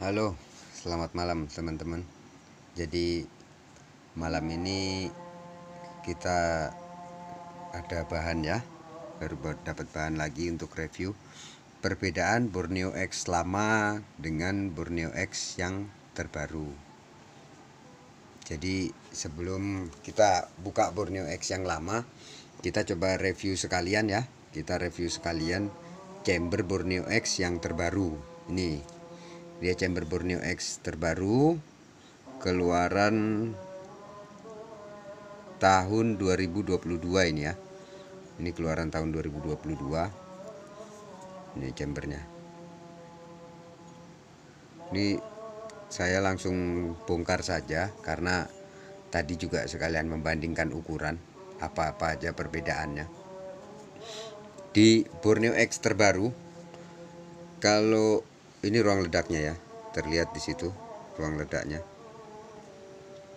Halo, selamat malam teman-teman. Jadi malam ini kita ada bahan ya, baru dapat bahan lagi untuk review perbedaan Borneo X lama dengan Borneo X yang terbaru. Jadi sebelum kita buka Borneo X yang lama, kita coba review sekalian ya. Kita review sekalian chamber Borneo X yang terbaru. Ini dia chamber Borneo X terbaru, keluaran tahun 2022 ini ya. Ini keluaran tahun 2022. Ini chambernya. Ini saya langsung bongkar saja karena tadi juga sekalian membandingkan ukuran apa-apa aja perbedaannya. Di Borneo X terbaru, kalau ini ruang ledaknya ya, terlihat di situ ruang ledaknya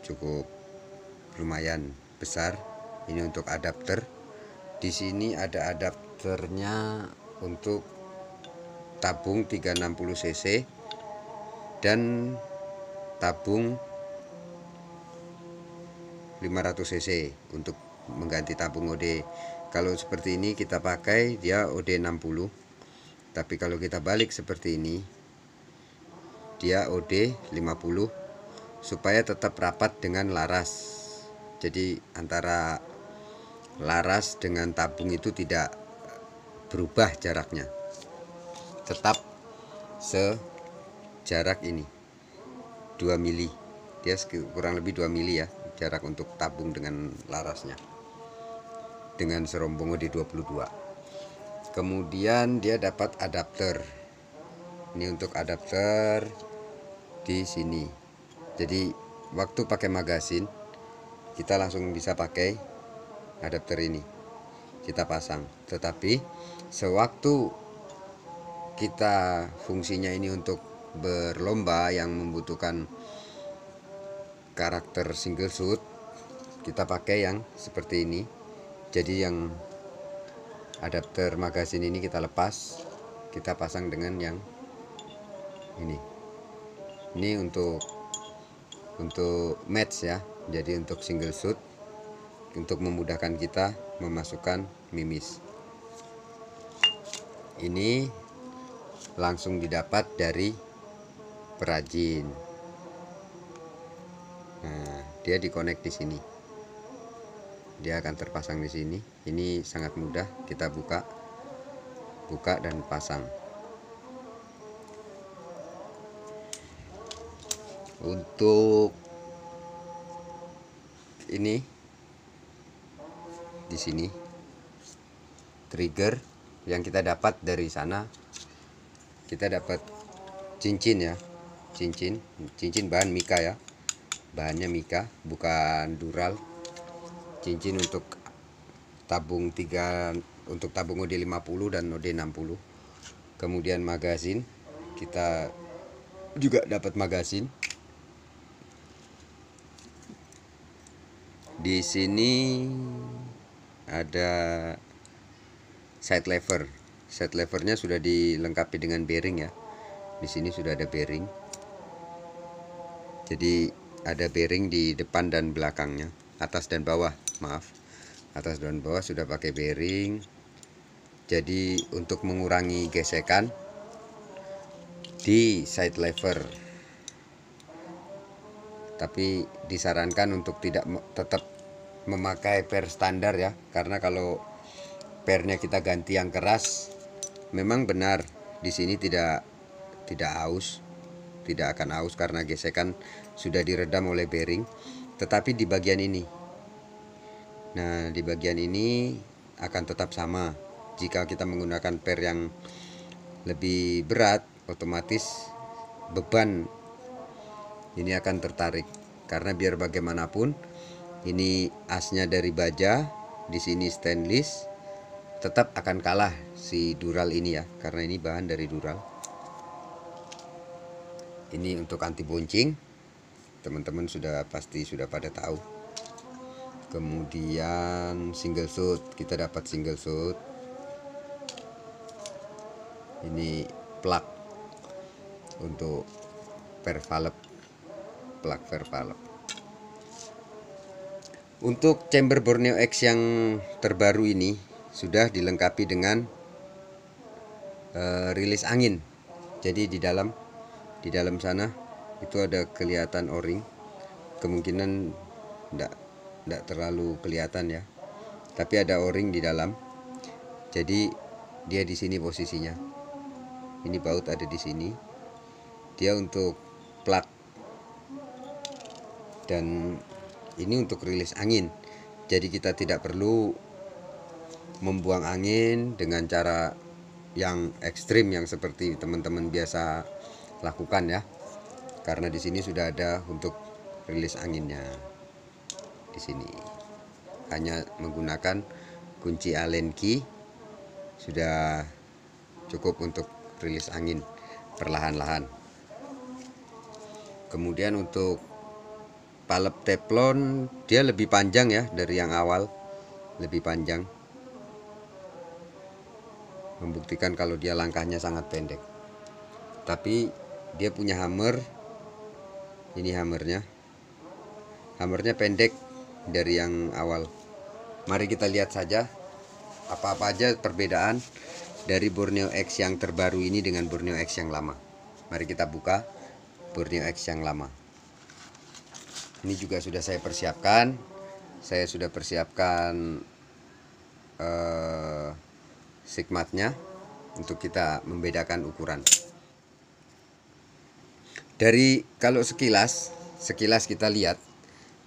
cukup lumayan besar. Ini untuk adapter. Di sini ada adapternya untuk tabung 360 cc dan tabung 500 cc untuk mengganti tabung OD. Kalau seperti ini kita pakai dia OD 60, tapi kalau kita balik seperti ini dia OD 50 supaya tetap rapat dengan laras. Jadi antara laras dengan tabung itu tidak berubah jaraknya, tetap sejarak ini 2 mili. Dia kurang lebih 2 mili ya jarak untuk tabung dengan larasnya, dengan serombong OD22. Kemudian dia dapat adapter. Ini untuk adapter di sini. Jadi waktu pakai magasin kita langsung bisa pakai adapter ini, kita pasang. Tetapi sewaktu kita fungsinya ini untuk berlomba yang membutuhkan karakter single shoot, kita pakai yang seperti ini. Jadi yang adapter magasin ini kita lepas, kita pasang dengan yang ini. Ini untuk match ya, jadi untuk single shoot, untuk memudahkan kita memasukkan mimis. Ini langsung didapat dari perajin. Nah, dia dikonek di sini. Dia akan terpasang di sini. Ini sangat mudah, kita buka dan pasang. Untuk ini di sini trigger yang kita dapat dari sana, kita dapat cincin ya, cincin bahan mika ya, bahannya mika bukan dural. Cincin untuk tabung 3, untuk tabung OD 50 dan OD 60. Kemudian magasin, kita juga dapat magasin. Di sini ada side lever. Side levernya sudah dilengkapi dengan bearing ya. Di sini sudah ada bearing. Jadi ada bearing di depan dan belakangnya, atas dan bawah, maaf. Atas dan bawah sudah pakai bearing. Jadi untuk mengurangi gesekan di side lever. Tapi disarankan untuk tetap memakai per standar ya, karena kalau pernya kita ganti yang keras, memang benar di sini tidak aus, tidak akan aus karena gesekan sudah diredam oleh bearing. Tetapi di bagian ini, nah di bagian ini akan tetap sama. Jika kita menggunakan per yang lebih berat, otomatis beban ini akan tertarik, karena biar bagaimanapun ini asnya dari baja, di sini stainless, tetap akan kalah si dural ini ya, karena ini bahan dari dural. Ini untuk anti boncing, teman-teman pasti sudah pada tahu. Kemudian single shoot, kita dapat single shoot. Ini plug untuk per valve, plug per valve. Untuk chamber Borneo X yang terbaru ini sudah dilengkapi dengan rilis angin. Jadi di dalam sana itu ada kelihatan O-ring. Kemungkinan tidak terlalu kelihatan ya. Tapi ada O-ring di dalam. Jadi dia di sini posisinya. Ini baut ada di sini. Dia untuk plug. Dan ini untuk rilis angin. Jadi kita tidak perlu membuang angin dengan cara yang ekstrim yang seperti teman-teman biasa lakukan ya. Karena di sini sudah ada untuk rilis anginnya. Di sini hanya menggunakan kunci Allen key sudah cukup untuk rilis angin perlahan-lahan. Kemudian untuk valve teflon dia lebih panjang ya dari yang awal, lebih panjang, membuktikan kalau dia langkahnya sangat pendek. Tapi dia punya hammer, ini hammernya pendek dari yang awal. Mari kita lihat saja apa-apa aja perbedaan dari Borneo X yang terbaru ini dengan Borneo X yang lama. Mari kita buka Borneo X yang lama. Ini juga sudah saya persiapkan. Saya sudah persiapkan sigmatnya untuk kita membedakan ukuran. Dari kalau sekilas kita lihat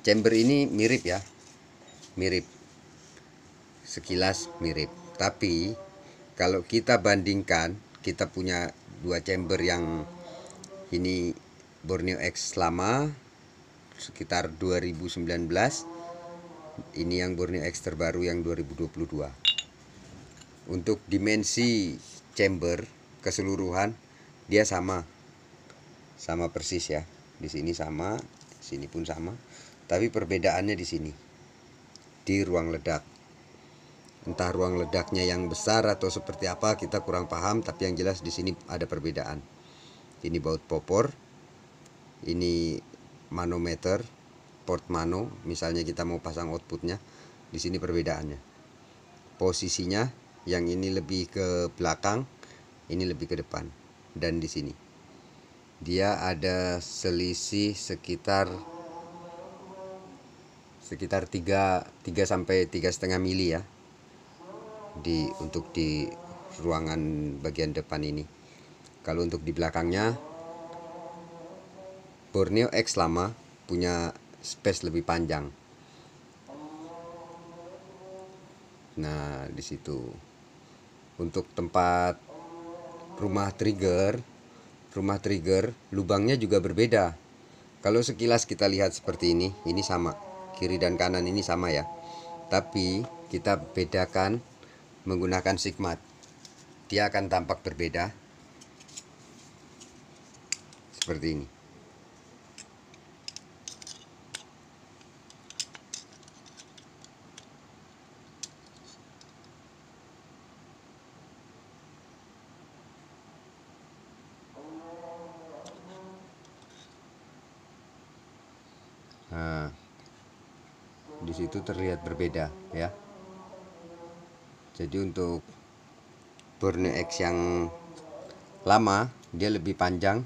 chamber ini mirip ya, mirip. Sekilas mirip. Tapi kalau kita bandingkan, kita punya dua chamber yang ini Borneo X lama sekitar 2019, ini yang Borneo X terbaru yang 2022. Untuk dimensi chamber keseluruhan dia sama persis ya. Di sini sama, di sini pun sama. Tapi perbedaannya di sini, di ruang ledak. Entah ruang ledaknya yang besar atau seperti apa kita kurang paham, tapi yang jelas di sini ada perbedaan. Ini baut popor, ini manometer, port mano, misalnya kita mau pasang outputnya, di sini perbedaannya. Posisinya yang ini lebih ke belakang, ini lebih ke depan, dan di sini dia ada selisih sekitar 3 sampai 3,5 mili ya. Untuk di ruangan bagian depan ini. Kalau untuk di belakangnya Borneo X lama punya space lebih panjang. Nah, di situ. Untuk tempat rumah trigger lubangnya juga berbeda. Kalau sekilas kita lihat seperti ini sama. Kiri dan kanan ini sama ya. Tapi kita bedakan menggunakan sigmat. Dia akan tampak berbeda. Seperti ini. Nah, di situ terlihat berbeda ya. Jadi untuk Borneo X yang lama dia lebih panjang.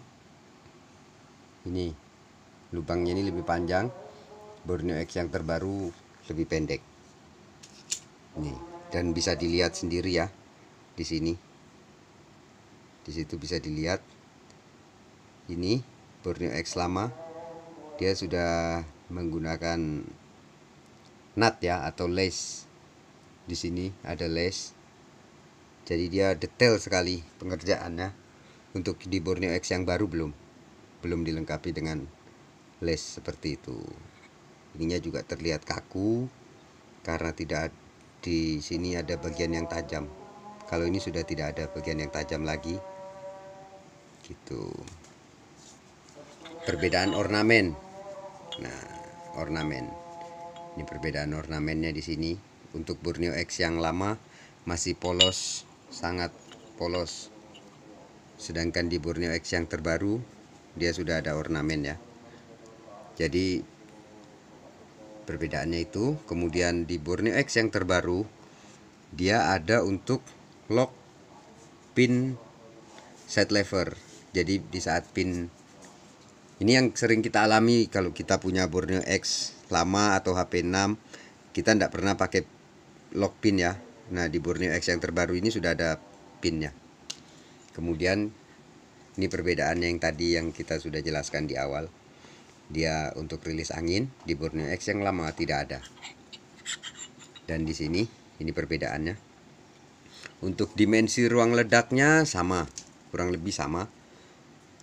Ini lubangnya ini lebih panjang. Borneo X yang terbaru lebih pendek. Ini dan bisa dilihat sendiri ya di sini. Di situ bisa dilihat. Ini Borneo X lama dia sudah menggunakan nut ya atau lace. Di sini ada lace. Jadi dia detail sekali pengerjaannya. Untuk di Borneo X yang baru belum dilengkapi dengan lace seperti itu. Ininya juga terlihat kaku karena tidak di sini ada bagian yang tajam. Kalau ini sudah tidak ada bagian yang tajam lagi. Gitu. Perbedaan ornamen. Nah, ornamen. Ini perbedaan ornamennya di sini. Untuk Borneo X yang lama masih polos, sangat polos. Sedangkan di Borneo X yang terbaru dia sudah ada ornamen ya. Jadi perbedaannya itu. Kemudian di Borneo X yang terbaru dia ada untuk lock pin side lever. Jadi di saat pin ini yang sering kita alami kalau kita punya Borneo X lama atau HP 6, kita tidak pernah pakai lock pin ya. Nah di Borneo X yang terbaru ini sudah ada pinnya. Kemudian ini perbedaannya yang tadi yang kita sudah jelaskan di awal. Dia untuk rilis angin, di Borneo X yang lama tidak ada. Dan di sini ini perbedaannya. Untuk dimensi ruang ledaknya sama, kurang lebih sama.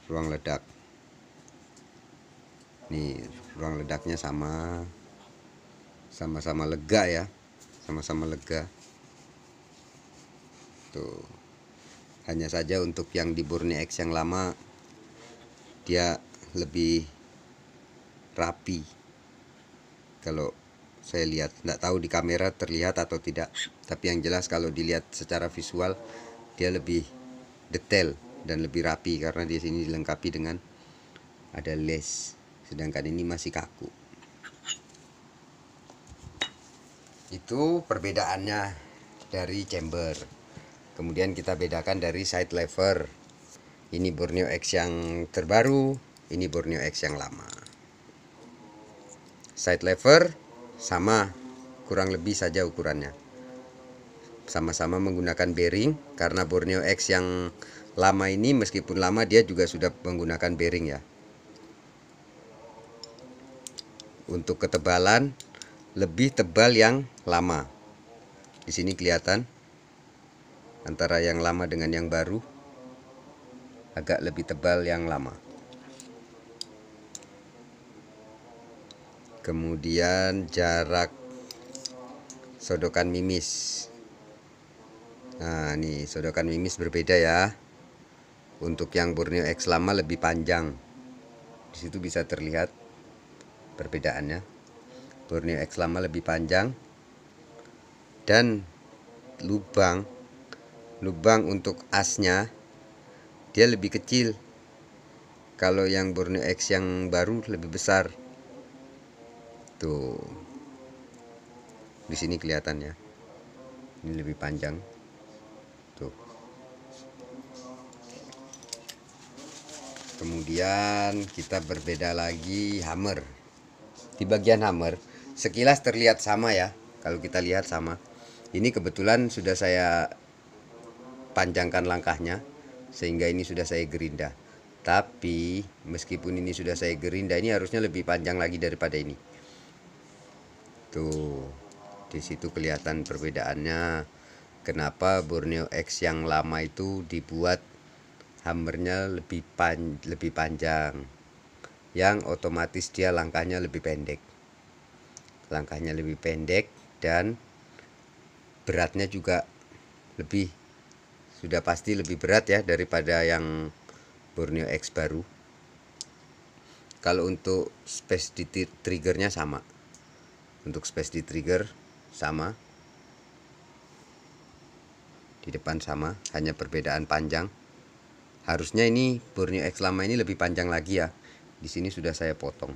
Ruang ledak. Nih, ruang ledaknya sama. Sama-sama lega ya. Sama-sama lega. Tuh. Hanya saja untuk yang di Borneo X yang lama dia lebih rapi. Kalau saya lihat, tidak tahu di kamera terlihat atau tidak, tapi yang jelas kalau dilihat secara visual dia lebih detail dan lebih rapi karena di sini dilengkapi dengan ada lace, sedangkan ini masih kaku. Itu perbedaannya dari chamber. Kemudian kita bedakan dari side lever. Ini Borneo X yang terbaru, ini Borneo X yang lama. Side lever sama, kurang lebih saja ukurannya. Sama-sama menggunakan bearing, karena Borneo X yang lama ini meskipun lama dia juga sudah menggunakan bearing ya. Untuk ketebalan lebih tebal yang lama. Di sini kelihatan antara yang lama dengan yang baru, agak lebih tebal yang lama. Kemudian jarak sodokan mimis. Nah, nih sodokan mimis berbeda ya. Untuk yang Borneo X lama lebih panjang. Di situ bisa terlihat perbedaannya. Borneo X lama lebih panjang dan lubang untuk asnya dia lebih kecil. Kalau yang Borneo X yang baru lebih besar. Tuh. Di sini kelihatan ya. Ini lebih panjang. Tuh. Kemudian kita berbeda lagi hammer. Di bagian hammer sekilas terlihat sama ya. Kalau kita lihat sama. Ini kebetulan sudah saya panjangkan langkahnya sehingga ini sudah saya gerinda. Tapi meskipun ini sudah saya gerinda, ini harusnya lebih panjang lagi daripada ini. Tuh, di situ kelihatan perbedaannya. Kenapa Borneo X yang lama itu dibuat hammernya lebih panjang, yang otomatis dia langkahnya lebih pendek. Langkahnya lebih pendek dan beratnya juga sudah pasti lebih berat ya daripada yang Borneo X baru. Kalau untuk space di triggernya sama. Untuk space di trigger sama. Di depan sama, hanya perbedaan panjang. Harusnya ini Borneo X lama ini lebih panjang lagi ya. Di sini sudah saya potong.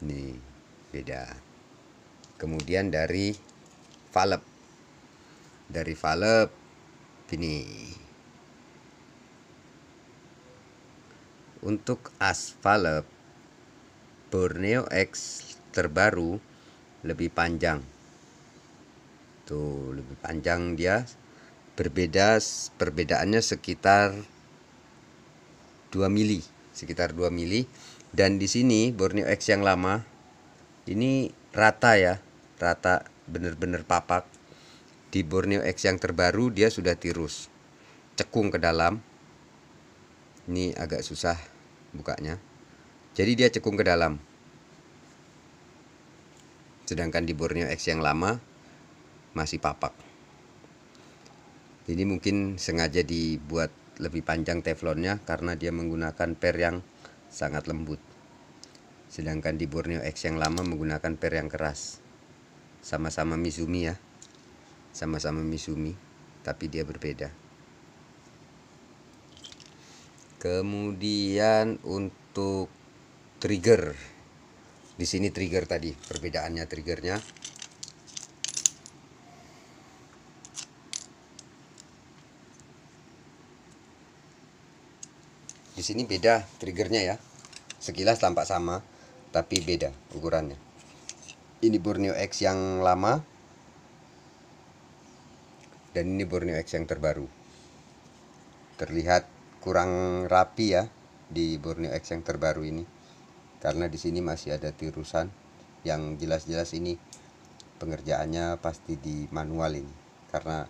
Ini beda. Kemudian dari valve. Dari valve ini. Untuk as valve Borneo X terbaru lebih panjang. Tuh, lebih panjang dia. Perbedaannya sekitar 2 mili, dan di sini Borneo X yang lama ini rata ya, rata bener-bener papak. Di Borneo X yang terbaru dia sudah tirus, cekung ke dalam. Ini agak susah bukanya. Jadi dia cekung ke dalam. Sedangkan di Borneo X yang lama masih papak. Ini mungkin sengaja dibuat lebih panjang teflonnya karena dia menggunakan per yang sangat lembut. Sedangkan di Borneo X yang lama menggunakan per yang keras. Sama-sama Mizumi ya. Sama-sama Mizumi, tapi dia berbeda. Kemudian untuk trigger, di sini trigger tadi, perbedaannya triggernya. Di sini beda triggernya ya. Sekilas tampak sama, tapi beda ukurannya. Ini Borneo X yang lama, dan ini Borneo X yang terbaru. Terlihat kurang rapi ya di Borneo X yang terbaru ini, karena di sini masih ada tirusan. Yang jelas-jelas ini pengerjaannya pasti di manual ini, karena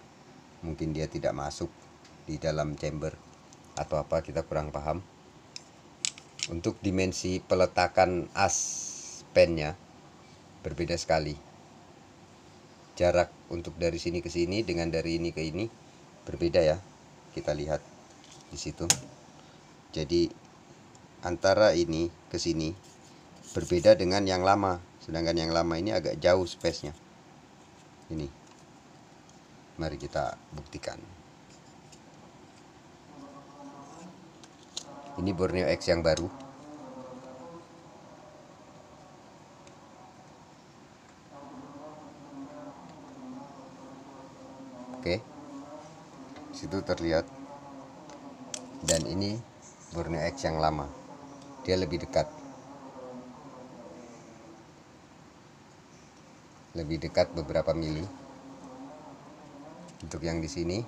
mungkin dia tidak masuk di dalam chamber atau apa, kita kurang paham. Untuk dimensi peletakan as pennya berbeda sekali. Jarak untuk dari sini ke sini dengan dari ini ke ini berbeda ya. Kita lihat di situ. Jadi antara ini ke sini berbeda dengan yang lama, sedangkan yang lama ini agak jauh space-nya. Ini. Mari kita buktikan. Ini Borneo X yang baru. Oke. Situ terlihat. Dan ini Borneo X yang lama. Dia lebih dekat. Lebih dekat beberapa mili. Untuk yang di sini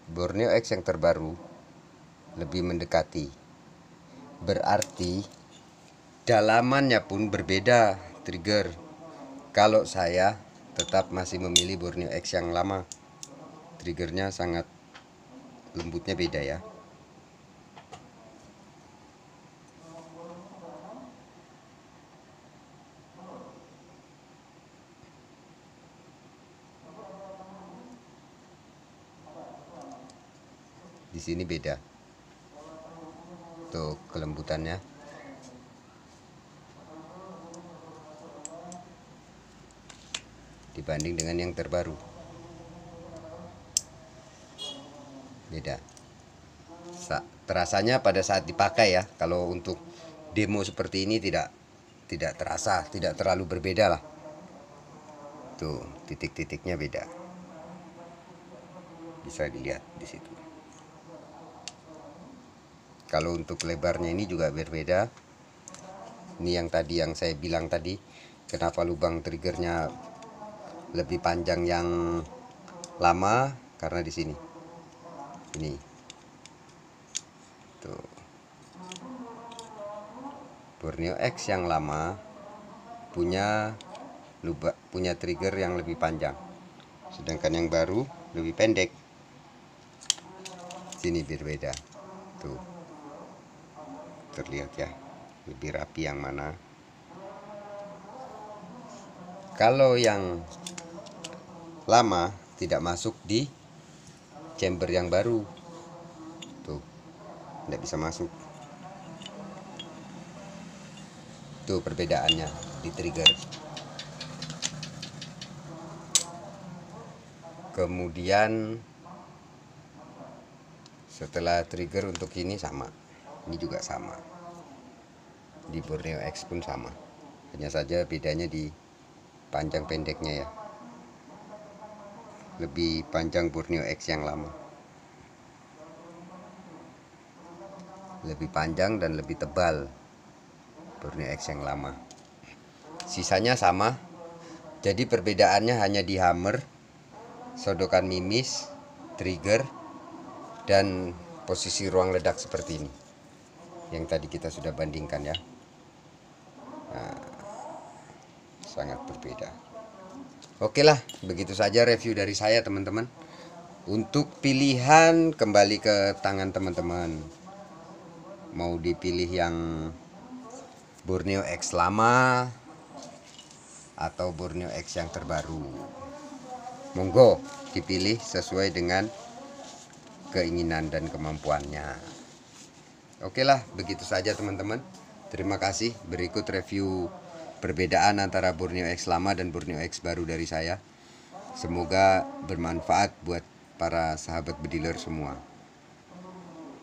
Borneo X yang terbaru lebih mendekati. Berarti dalamannya pun berbeda trigger. Kalau saya tetap masih memilih Borneo X yang lama. Triggernya sangat lembutnya beda ya. Di sini beda. Tuh kelembutannya. Dibanding dengan yang terbaru. Beda. Terasanya pada saat dipakai ya. Kalau untuk demo seperti ini tidak terasa, tidak terlalu berbeda lah. Tuh, titik-titiknya beda. Bisa dilihat di situ. Kalau untuk lebarnya ini juga berbeda. Ini yang tadi yang saya bilang tadi, kenapa lubang triggernya lebih panjang yang lama, karena di sini. Ini. Tuh. Borneo X yang lama punya trigger yang lebih panjang. Sedangkan yang baru lebih pendek. Sini berbeda. Tuh. Terlihat ya, lebih rapi yang mana. Kalau yang lama tidak masuk di chamber yang baru. Tuh, tidak bisa masuk. Tuh perbedaannya di trigger. Kemudian setelah trigger untuk ini sama. Ini juga sama. Di Borneo X pun sama. Hanya saja bedanya di panjang pendeknya ya. Lebih panjang Borneo X yang lama. Lebih panjang dan lebih tebal Borneo X yang lama. Sisanya sama. Jadi perbedaannya hanya di hammer, sodokan mimis, trigger, dan posisi ruang ledak seperti ini. Yang tadi kita sudah bandingkan ya. Nah, sangat berbeda. Oke lah, begitu saja review dari saya teman-teman. Untuk pilihan kembali ke tangan teman-teman. Mau dipilih yang Borneo X lama atau Borneo X yang terbaru. Monggo dipilih sesuai dengan keinginan dan kemampuannya. Oke lah, begitu saja teman-teman. Terima kasih. Berikut review perbedaan antara Borneo X lama dan Borneo X baru dari saya. Semoga bermanfaat buat para sahabat bediler semua.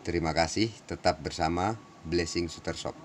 Terima kasih, tetap bersama Blessing Shooter Shop.